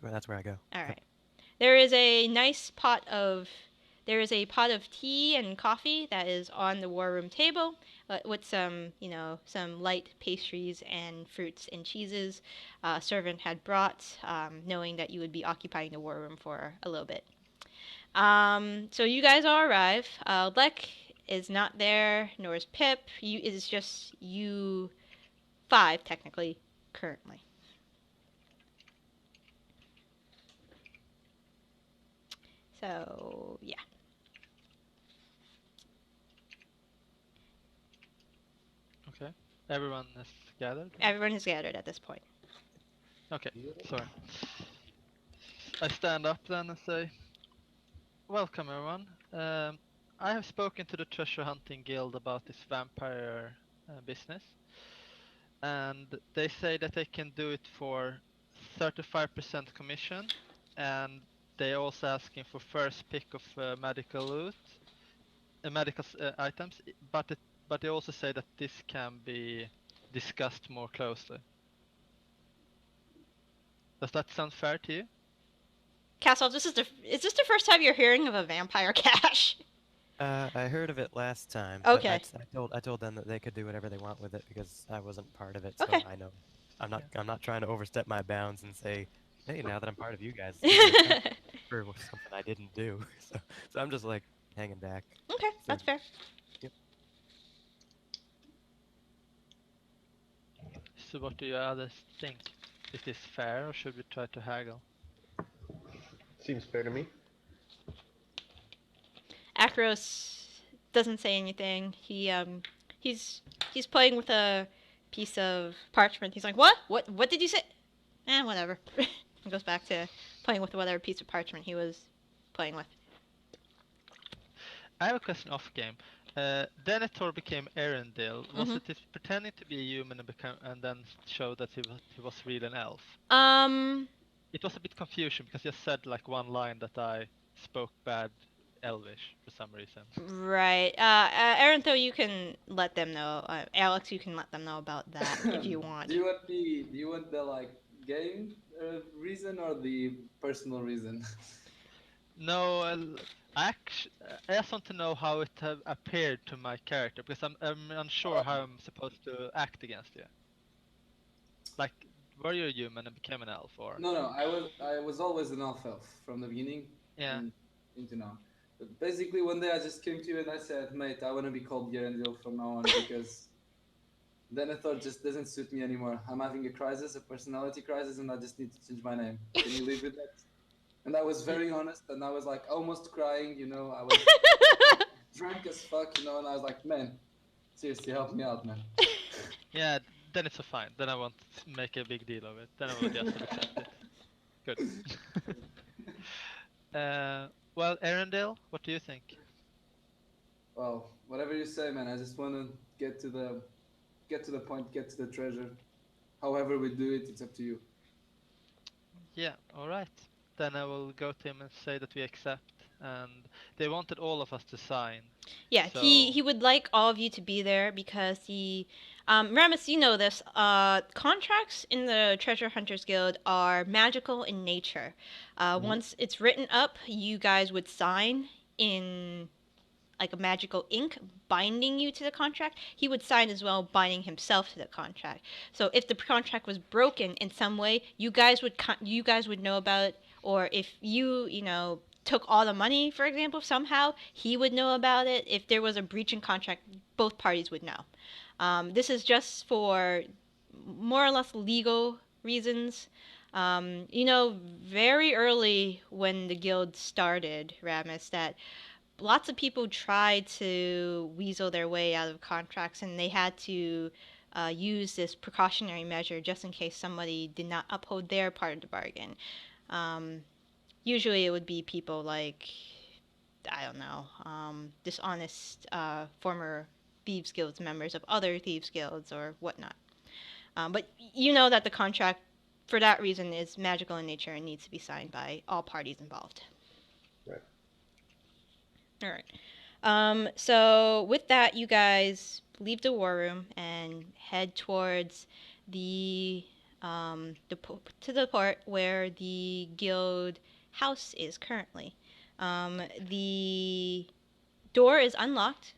That's where I go. All Yep. right. There is a nice pot of tea and coffee that is on the war room table, with some, some light pastries and fruits and cheeses. A servant had brought, knowing that you would be occupying the war room for a little bit. So you guys all arrive. Lek is not there, nor is Pip. It is just you five technically currently. So yeah, Okay. Everyone is gathered? everyone is gathered at this point. Okay, sorry. I stand up then and say, welcome everyone. I have spoken to the treasure hunting guild about this vampire business, and they say that they can do it for 35% commission, and they're also asking for first pick of medical loot, medical items, but they also say that this can be discussed more closely. Does that sound fair to you? Kasov, is this the first time you're hearing of a vampire cache? I heard of it last time, but Okay. I told them that they could do whatever they want with it because I wasn't part of it, so Okay. I know. Yeah. I'm not trying to overstep my bounds and say, hey, now that I'm part of you guys, give me a cut for something I didn't do. So I'm just like hanging back. Okay, So that's fair. yep. So what do you others think? Is this fair or should we try to haggle? Seems fair to me. Akros doesn't say anything. He's he's playing with a piece of parchment. He's like, "What? What did you say?" Whatever. He goes back to playing with whatever piece of parchment he was playing with. I have a question off game. Denethor became Earendil. Was Mhm. it pretending to be a human and then showed that he was really an elf? Um. It was a bit confusion because you said like one line that I spoke bad Elvish for some reason. Right. Earendil, you can let them know. Alex, you can let them know about that if you want. Do you want the like game reason or the personal reason? No, I just want to know how it have appeared to my character because I'm unsure how I'm supposed to act against you. Like, were you a human and became an elf, or? No, I was always an elf from the beginning Yeah. and into now. But basically, one day I just came to you and I said, "Mate, I want to be called Earendil from now on because then I thought just doesn't suit me anymore. I'm having a crisis, a personality crisis, and I just need to change my name. Can you live with that?" And I was very honest, and I was like almost crying. I was drunk as fuck, and I was like, "Man, seriously, help me out, man." Yeah, then it's a fine. Then I won't make a big deal of it. Then I will just accept it. Good. Well, Erendil, what do you think? Well, whatever you say, man. I just want to get to the point, get to the treasure. However we do it, it's up to you. Yeah, alright. Then I will go to him and say that we accept. And they wanted all of us to sign. Yeah, So, he would like all of you to be there because Ramas, you know this. Contracts in the Treasure Hunters Guild are magical in nature. Once it's written up, you guys would sign in like a magical ink binding you to the contract. He would sign as well, binding himself to the contract. So if the contract was broken in some way, you guys would know about it. Or if you took all the money, for example, somehow he would know about it. If there was a breach in contract, both parties would know. This is just for more or less legal reasons. Very early when the guild started, Ramus, that lots of people tried to weasel their way out of contracts, and they had to use this precautionary measure just in case somebody did not uphold their part of the bargain. Um, Usually, it would be people like, I don't know, dishonest former thieves guilds members of other thieves guilds or whatnot. But you know that the contract, for that reason, is magical in nature and needs to be signed by all parties involved. Right. All right. So with that, you guys leave the war room and head towards the to the port where the guild house is currently. The door is unlocked.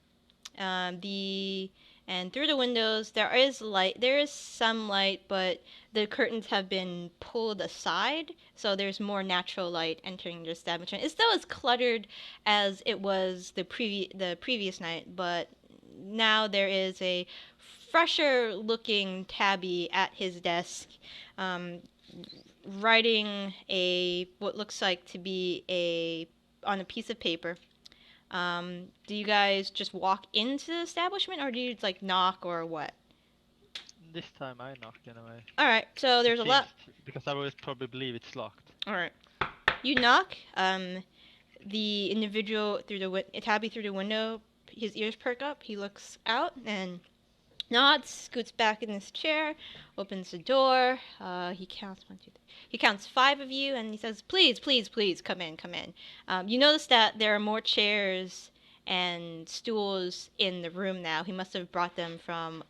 And through the windows there is light. There is some light, but the curtains have been pulled aside, so there's more natural light entering the establishment. It's still as cluttered as it was the previous night, but now there is a fresher looking tabby at his desk, um, writing what looks like to be on a piece of paper. Do you guys just walk into the establishment, or do you like knock or what? This time I knock anyway. All right, so there's a lot. Because I always probably believe it's locked. All right, you knock. The individual tabby through the window, his ears perk up. He looks out and nods, scoots back in his chair, opens the door. He counts 1, 2, 3. He counts 5 of you, and he says, "Please, please, please, come in, come in." You notice that there are more chairs and stools in the room now. He must have brought them from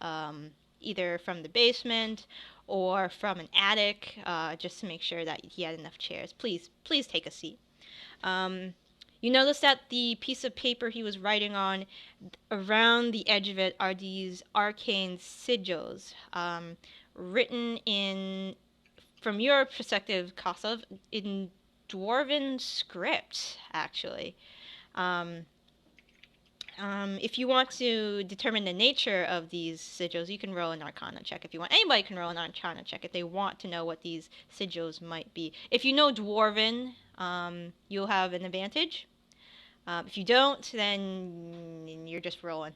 either from the basement or from an attic, just to make sure that he had enough chairs. Please, please take a seat. You notice that the piece of paper he was writing on, around the edge of it are these arcane sigils, written in, from your perspective, Kasov, in Dwarven script, actually. If you want to determine the nature of these sigils, you can roll an Arcana check if you want. Anybody can roll an Arcana check if they want to know what these sigils might be. If you know Dwarven, you'll have an advantage. If you don't, then you're just rolling.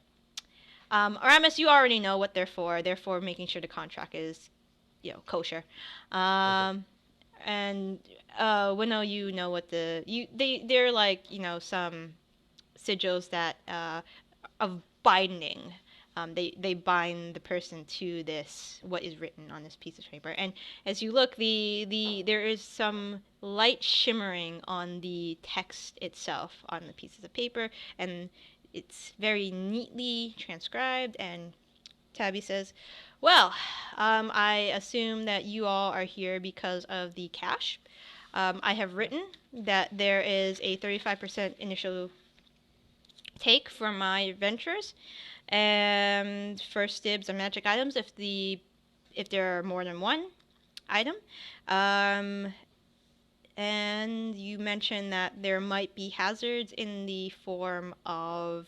Ramas, you already know what they're for. They're for making sure the contract is, kosher. And Hwinnil, you know what they're like, some sigils that of binding. They bind the person to what is written on this piece of paper. And as you look, there is some light shimmering on the text itself on the pieces of paper, and it's very neatly transcribed. And Tabby says, "Well, I assume that you all are here because of the cash. I have written that there is a 35% initial take for my ventures, and first dibs on magic items if there are more than one item. And you mentioned that there might be hazards in the form of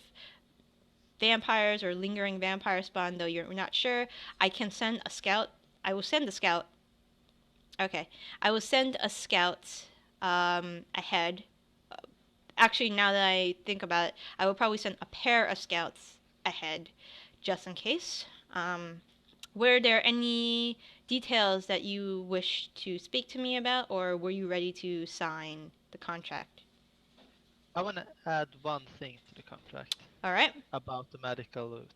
vampires or lingering vampire spawn, though you're not sure. I can send a scout. I will send a scout. Okay, I will send a scout ahead. Actually, now that I think about it, I will probably send a pair of scouts ahead, just in case. Were there any details that you wish to speak to me about, or were you ready to sign the contract? I want to add one thing to the contract. All right. About the medical loot.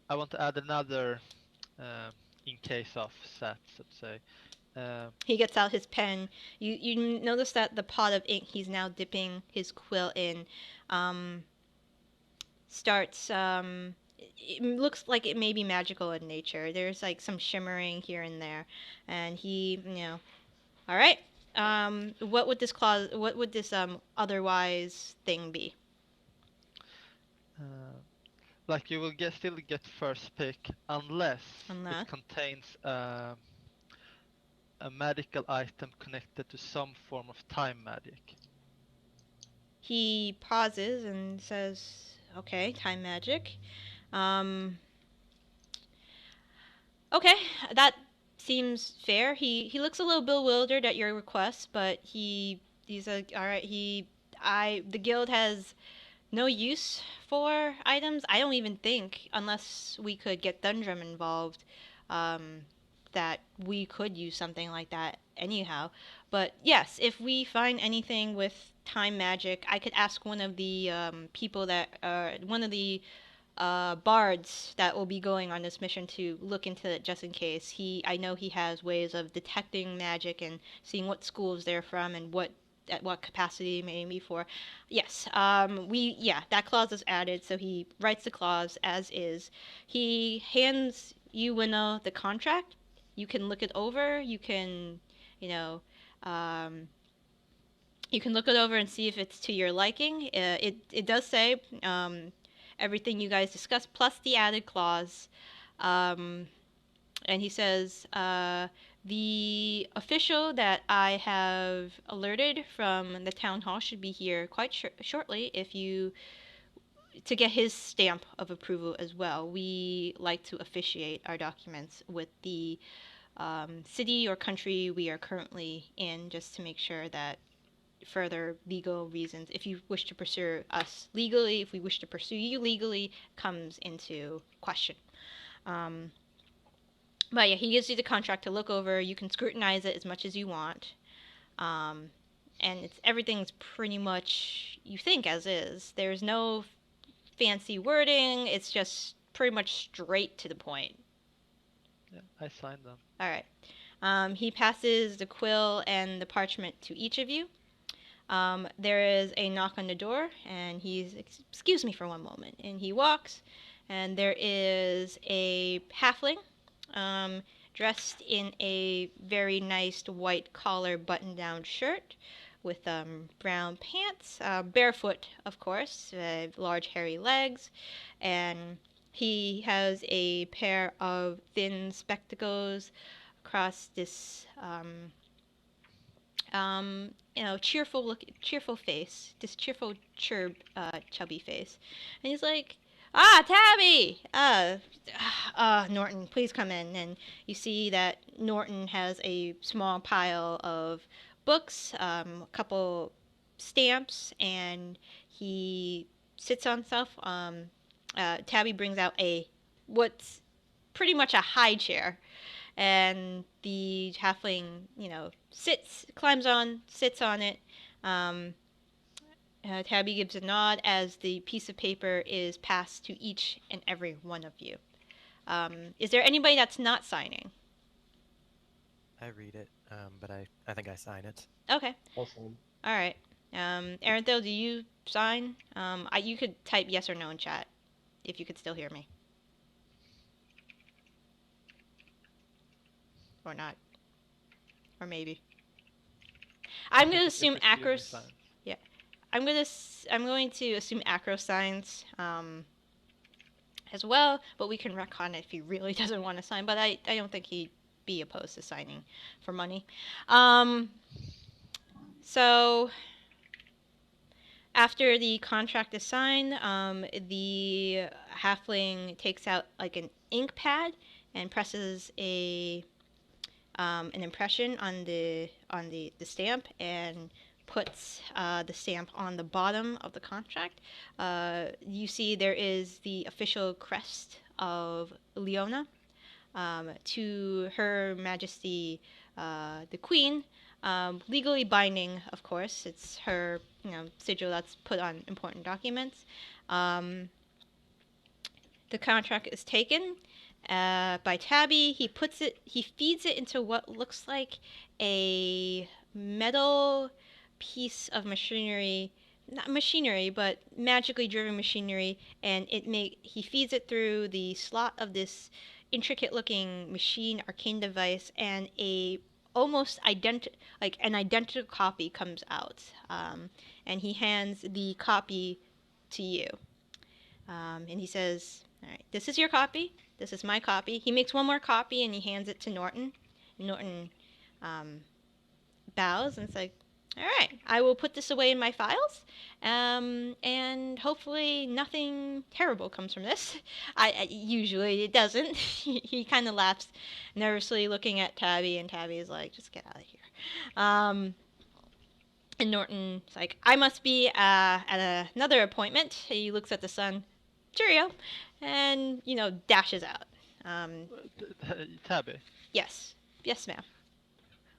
I want to add another in case of sats, let's say. He gets out his pen. You notice that the pot of ink he's now dipping his quill in starts. It looks like it may be magical in nature. There's like some shimmering here and there, and he, all right. What would this clause? What would this otherwise thing be? Like you will still get first pick unless it contains a medical item connected to some form of time magic. He pauses and says, "Okay, time magic. Okay, that seems fair." He looks a little bewildered at your request, but he's like, "All right, the guild has no use for items. I don't even think, unless we could get Thundrum involved, that we could use something like that anyhow. But yes, if we find anything with time magic, I could ask one of the bards that will be going on this mission to look into it just in case. I know he has ways of detecting magic and seeing what schools they're from and at what capacity it may be for. Yes, that clause is added, so he writes the clause as is. He hands you, Hwinnil, the contract, You can look it over. You can, you know, um, you can look it over and see if it's to your liking. It does say everything you guys discussed plus the added clause. And he says, the official that I have alerted from the town hall should be here quite shortly if you to get his stamp of approval as well. We like to officiate our documents with the city or country we are currently in just to make sure that further legal reasons, if you wish to pursue us legally, if we wish to pursue you legally, comes into question. But yeah, he gives you the contract to look over. You can scrutinize it as much as you want. And everything's pretty much you think as is. There's no fancy wording. It's just pretty much straight to the point. Yeah, I signed them. All right. He passes the quill and the parchment to each of you. There is a knock on the door, and he's, excuse me for one moment, and he walks, and there is a halfling dressed in a very nice white collar button-down shirt with brown pants, barefoot, of course, large hairy legs, and he has a pair of thin spectacles across this cheerful face, this cheerful, chubby face, and he's like, "Ah, Tabby! Norton, please come in." And you see that Norton has a small pile of books, a couple stamps, and he sits on stuff. Tabby brings out what's pretty much a high chair, and the halfling, sits on it. Tabby gives a nod as the piece of paper is passed to each and every one of you. Is there anybody that's not signing? I read it, but I think I sign it. Okay. Awesome. All right. Earendil, do you sign? You could type yes or no in chat if you could still hear me. Or not. Or maybe. I'm going to assume Acro... Yeah. I'm going to assume Acro signs as well, but we can retcon it if he really doesn't want to sign, but I don't think he'd be opposed to signing for money. So after the contract is signed, the halfling takes out like an ink pad and presses an impression on the stamp and puts the stamp on the bottom of the contract. You see there is the official crest of Leona to Her Majesty the Queen. Legally binding, of course. It's her sigil that's put on important documents. The contract is taken by Tabby. He feeds it into what looks like a metal piece of machinery, not machinery, but magically driven machinery, and he feeds it through the slot of this intricate looking machine arcane device, and almost identical copy comes out, and he hands the copy to you, and he says, "All right, this is your copy. This is my copy." He makes one more copy and he hands it to Norton. Norton bows and it's like, "All right, I will put this away in my files, and hopefully nothing terrible comes from this." Usually it doesn't. He kind of laughs nervously, looking at Tabby, and Tabby is like, "Just get out of here." And Norton's like, "I must be at another appointment." He looks at the sun. "Cheerio," and dashes out. Tabby. Yes, ma'am.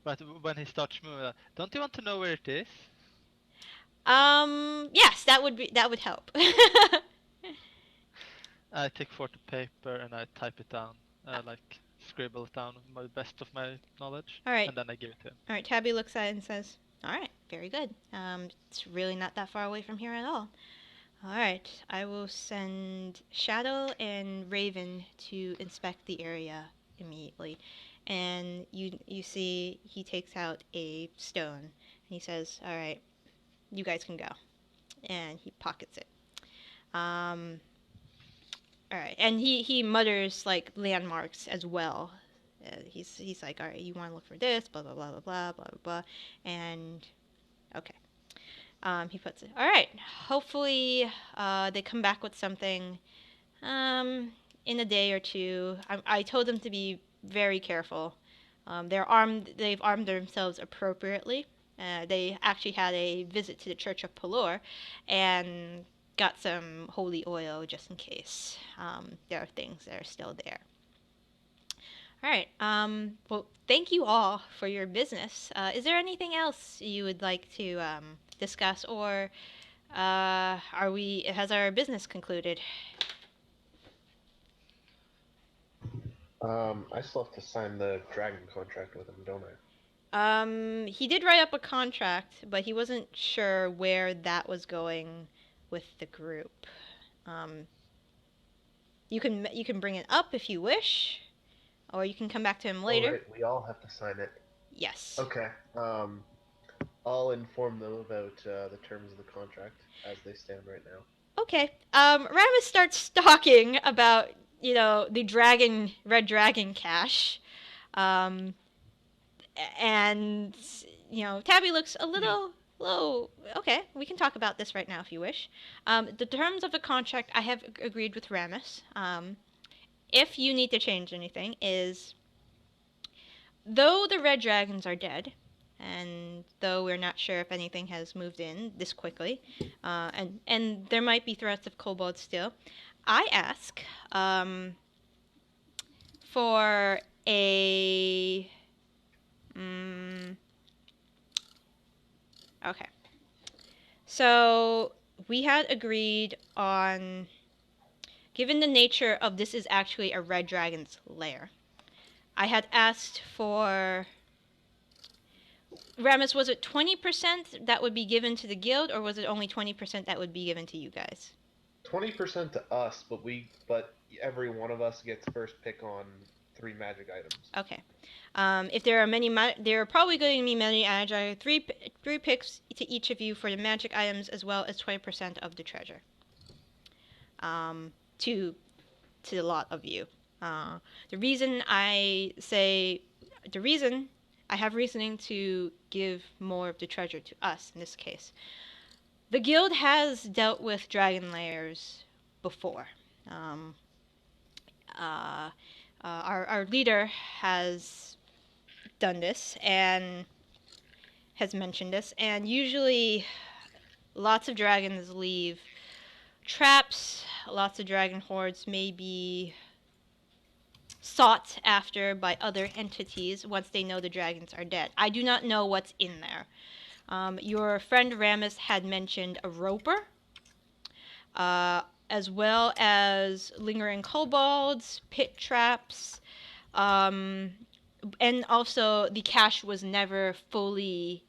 But when he starts moving, don't you want to know where it is? Yes, that would help. I take forth the paper and I type it down, scribble it down by the best of my knowledge. All right. And then I give it to him. All right. Tabby looks at it and says, "All right, very good. It's really not that far away from here at all. All right, I will send Shadow and Raven to inspect the area immediately, and you see he takes out a stone and he says, "All right, you guys can go," and he pockets it. All right, and he mutters like landmarks as well. He's like, "All right, you want to look for this, blah blah blah blah blah blah blah blah," and okay. He puts it. All right. Hopefully, they come back with something in a day or two. I told them to be very careful. They're armed. They've armed themselves appropriately. They actually had a visit to the Church of Pelor, and got some holy oil just in case. There are things that are still there. All right. Well, thank you all for your business. Is there anything else you would like to discuss, or are we? Has our business concluded? I still have to sign the dragon contract with him, don't I? He did write up a contract, but he wasn't sure where that was going with the group. Um, you can bring it up if you wish, or you can come back to him Oh, later. right, we all have to sign it. Yes. Okay. I'll inform them about the terms of the contract as they stand right now. Okay. Ramas starts talking about the red dragon cache, um, and Tabby looks a little low. Okay, we can talk about this right now if you wish. The terms of the contract I have agreed with Ramus. If you need to change anything, is though the red dragons are dead, and though we're not sure if anything has moved in this quickly, and there might be threats of kobolds still, I ask for a. Okay. So we had agreed on, given the nature of this is actually a red dragon's lair, I had asked for. Ramus, was it 20% that would be given to the guild, or was it only 20% that would be given to you guys? 20% to us, but every one of us gets first pick on 3 magic items. Okay. If there are many, there are probably going to be many magic items. Three picks to each of you for the magic items, as well as 20% of the treasure. To the lot of you. The reason I have reasoning to give more of the treasure to us in this case. The guild has dealt with dragon lairs before. Our leader has done this and has mentioned this, and usually lots of dragons leave traps. Lots of dragon hordes may be sought after by other entities once they know the dragons are dead. I do not know what's in there. Your friend Ramus had mentioned a roper, as well as lingering kobolds, pit traps, and also the cache was never fully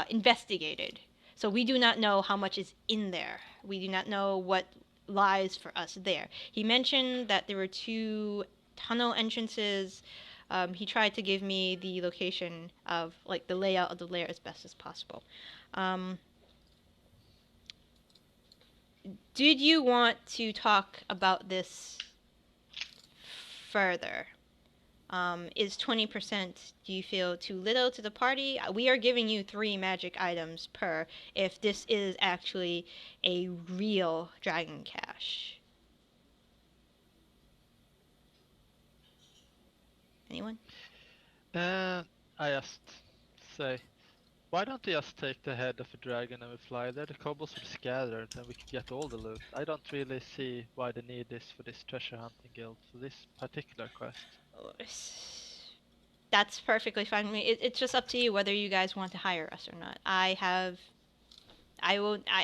investigated. So we do not know how much is in there. We do not know what lies for us there. He mentioned that there were 2 tunnel entrances. He tried to give me the location of, like, the layout of the lair as best as possible. Did you want to talk about this further? Is 20%, do you feel too little to the party? We are giving you 3 magic items per if this is actually a real dragon cache. Anyone? I just say, why don't we just take the head of a dragon and we fly there? The kobolds will scatter and we can get all the loot. I don't really see why the need is for this treasure hunting guild for this particular quest. That's perfectly fine with me. It's just up to you whether you guys want to hire us or not.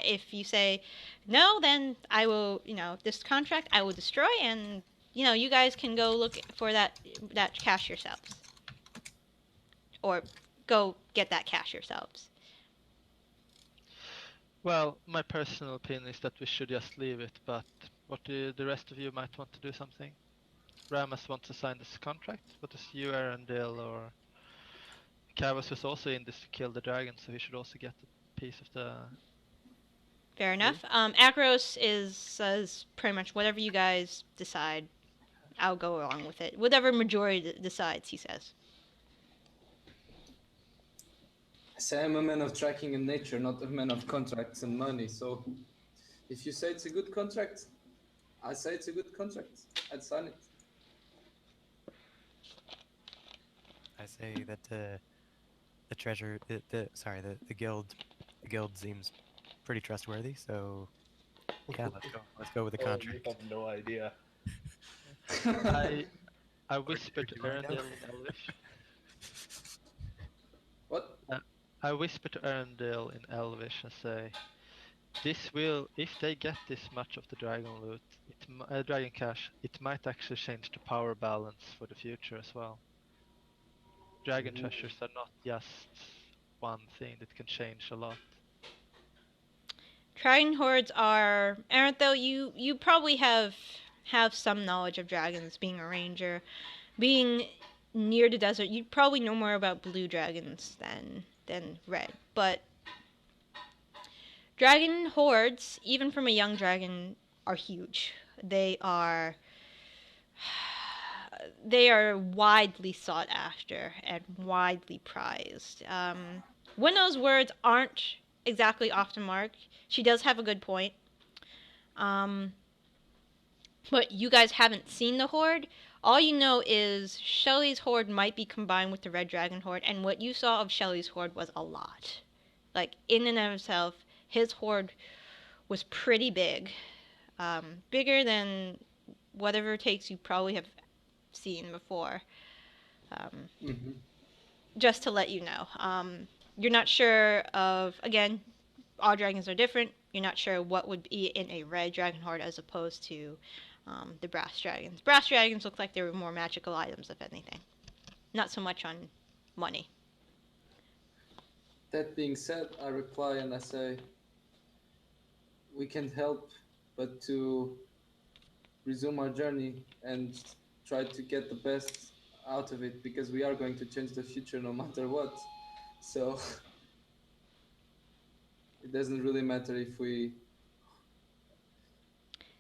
If you say no, then I will, this contract I will destroy, and, you guys can go look for that cash yourselves. Or go get that cash yourselves. Well, my personal opinion is that we should just leave it, but what do the rest of you might want to do something? Ramas want to sign this contract? What does you, Earendil, or Kavos was also in this to kill the dragon, so he should also get a piece of the. Fair enough. Akros is says pretty much whatever you guys decide, I'll go along with it. Whatever majority decides, he says. I say I'm a man of tracking and nature, not a man of contracts and money. So, if you say it's a good contract, I say it's a good contract. I'd sign it. I say that the treasure, the guild seems pretty trustworthy. So yeah, let's go with the Oh, you contract. have no idea. I whispered to do I know? Earendil in Elvish. What? I whisper to Earendil in Elvish and say, "This will, if they get this much of the dragon loot, dragon cash, it might actually change the power balance for the future as well. Dragon treasures are not just one thing that can change a lot." Dragon hordes are Earendil, you probably have some knowledge of dragons being a ranger. Being near the desert, you probably know more about blue dragons than red. But dragon hordes, even from a young dragon, are huge. They are widely sought after and widely prized. Hwinnil's words aren't exactly off the mark. She does have a good point. But you guys haven't seen the horde. All you know is Shelly's horde might be combined with the Red Dragon horde, and what you saw of Shelly's horde was a lot. Like, in and of itself, his horde was pretty big. Bigger than whatever takes you probably have seen before. Just to let you know. You're not sure of, again, all dragons are different. You're not sure what would be in a red dragon horde as opposed to the brass dragons. Brass dragons look like they were more magical items, if anything. Not so much on money. That being said, I reply and I say, we can't help but to resume our journey and try to get the best out of it, because we are going to change the future no matter what. So it doesn't really matter if we.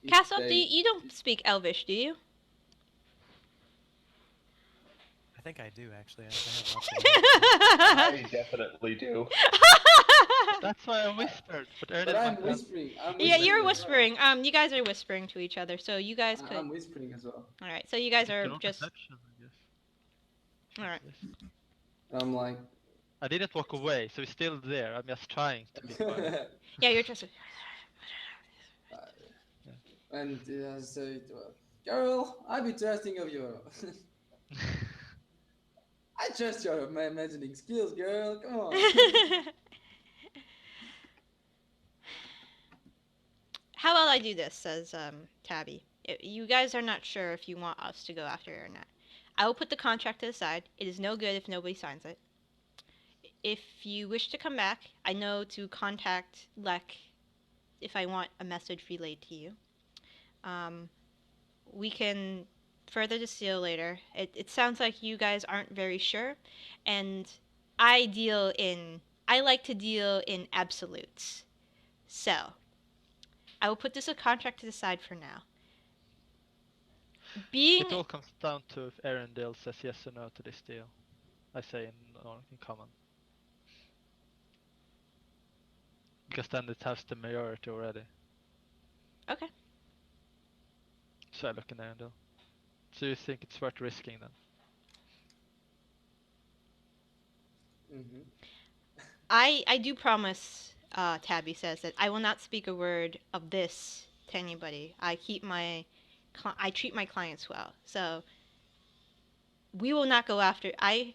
Kasov, you don't speak Elvish, do you? I think I do actually. I have lots of I definitely do. That's why I whispered, but But Earendil I'm might have- whispering. Yeah, you're as well. whispering. You guys are whispering to each other, so you guys could. I'm whispering as well. All right, so you guys are It's an just. perception, I guess. All right. I'm like. I didn't walk away, so it's still there. I'm just trying to be quiet. Yeah, you're just. And I say, girl, I be trusting of you. I trust your imagining skills, girl. Come on. How about I do this, says Tabby. You guys are not sure if you want us to go after it or not. I will put the contract to the side. It is no good if nobody signs it. If you wish to come back, I know to contact Lek if I want a message relayed to you. We can further the seal later. It sounds like you guys aren't very sure, and I like to deal in absolutes. So, I will put this a contract to the side for now. It all comes down to if Earendil says yes or no to this deal. I say in common. Because then it has the majority already. Okay. So I look in Earendil. So you think it's worth risking then? I do promise, Tabby says, that I will not speak a word of this to anybody. I treat my clients well. So we will not go after. I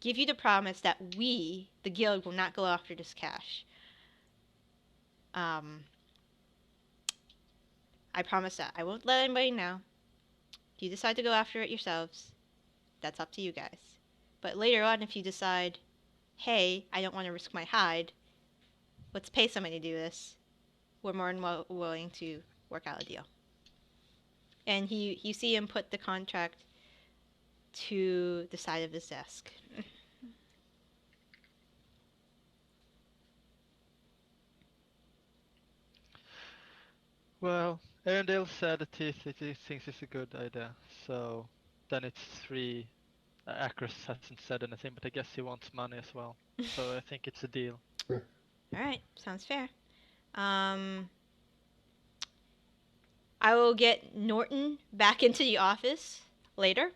give you the promise that we, the guild, will not go after this cash. I promise that. I won't let anybody know. If you decide to go after it yourselves, that's up to you guys. But later on, if you decide, hey, I don't want to risk my hide, let's pay somebody to do this, we're more than willing to work out a deal. And you see him put the contract to the side of his desk. Well, Earendil said that he thinks it's a good idea, so then it's 3. Acros hasn't said anything, but I guess he wants money as well. So I think it's a deal. All right, sounds fair. I will get Norton back into the office later,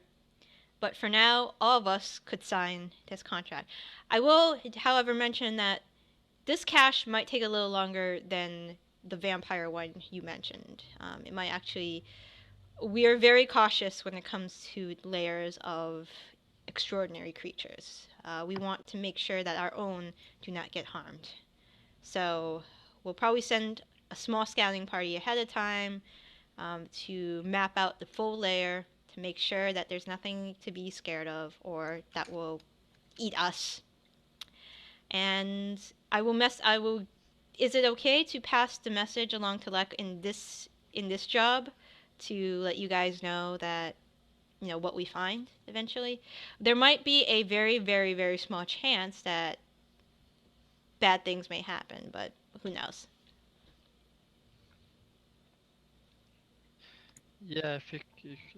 but for now, all of us could sign this contract. I will, however, mention that this cache might take a little longer than the vampire one you mentioned. It might actually. We are very cautious when it comes to layers of extraordinary creatures. We want to make sure that our own do not get harmed. So we'll probably send a small scouting party ahead of time to map out the full layer to make sure that there's nothing to be scared of or that will eat us. And I will. Is it okay to pass the message along to Lek in this job to let you guys know that what we find eventually? There might be a very, very, very small chance that bad things may happen, but who knows? Yeah, if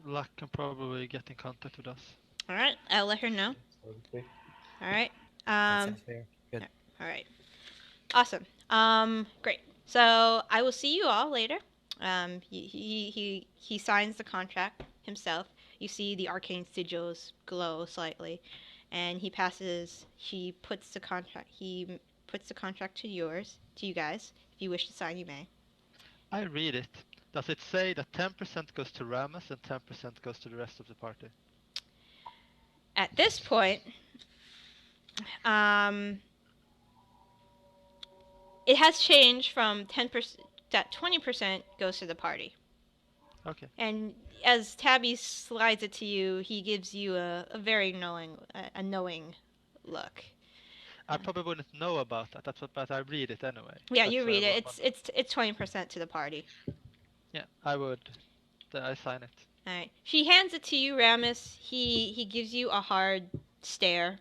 Luck can probably get in contact with us. All right, I'll let her know. All right. That sounds fair. Good. All right. Awesome. Great. So I will see you all later. He signs the contract himself. You see the arcane sigils glow slightly, and he puts the contract to you guys. If you wish to sign, you may. I read it. Does it say that 10% goes to Ramas and 10% goes to the rest of the party? At this point, it has changed from 10% that 20% goes to the party. Okay. And as Tabby slides it to you, he gives you a very knowing look. I probably wouldn't know about that. But I read it anyway. Yeah, you read it. It's 20% to the party. Yeah, I would. I sign it. All right. She hands it to you, Ramus. He gives you a hard stare.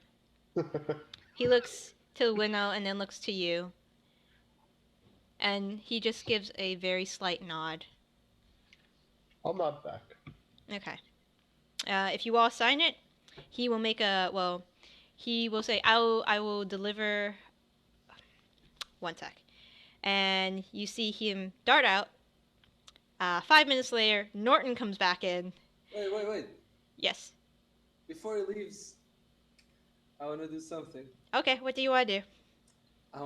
He looks to Hwinnil and then looks to you. And he just gives a very slight nod. I'll nod back. Okay. If you all sign it, he will he will say, I will deliver. One sec. And you see him dart out. 5 minutes later, Norton comes back in. Wait. Yes. Before he leaves, I want to do something. Okay, what do you want to do? I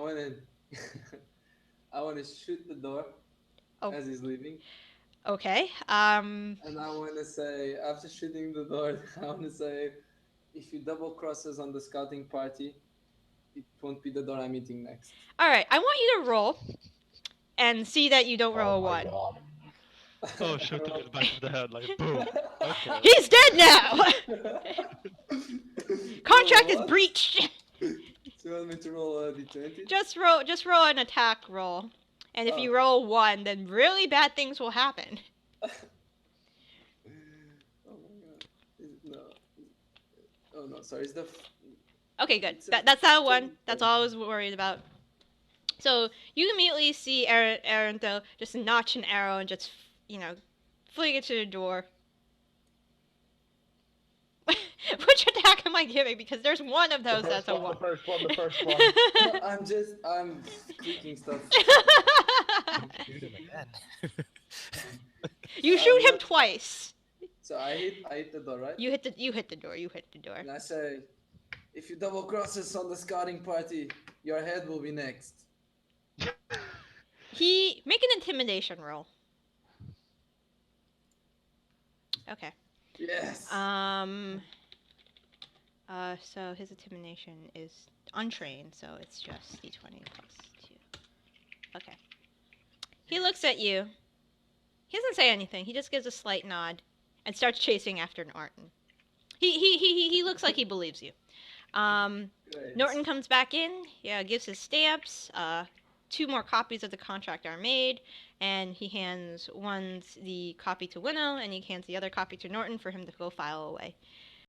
want to shoot the door as he's leaving. Okay. And I want to say, after shooting the door, I want to say, if you double cross us on the scouting party, it won't be the door I'm eating next. All right, I want you to roll and see that you don't roll a 1. God. Oh, shoot him in the back of the head, like boom. Okay. He's dead now! Contract is breached! So you want me to roll a d20? Just roll an attack roll. And if you roll 1, then really bad things will happen. Oh my god. Oh no, sorry, it's the... Okay, good. That's that one. That's all I was worried about. So you immediately see Earendil just notch an arrow and just, fling it to the door. Which attack am I giving? Because there's one of those that's a 1. The first one. I'm clicking stuff. Shoot him again. You shoot him twice. So I hit the door, right? You hit the door. And I say, if you double cross us on the scouting party, your head will be next. Make an intimidation roll. Okay. Yes. So his intimidation is untrained, so it's just d20 plus 2. Okay. He looks at you. He doesn't say anything. He just gives a slight nod and starts chasing after Norton. He looks like he believes you. Great. Norton comes back in. Yeah, gives his stamps. 2 more copies of the contract are made, and he hands the copy to Hwinnil, and he hands the other copy to Norton for him to go file away.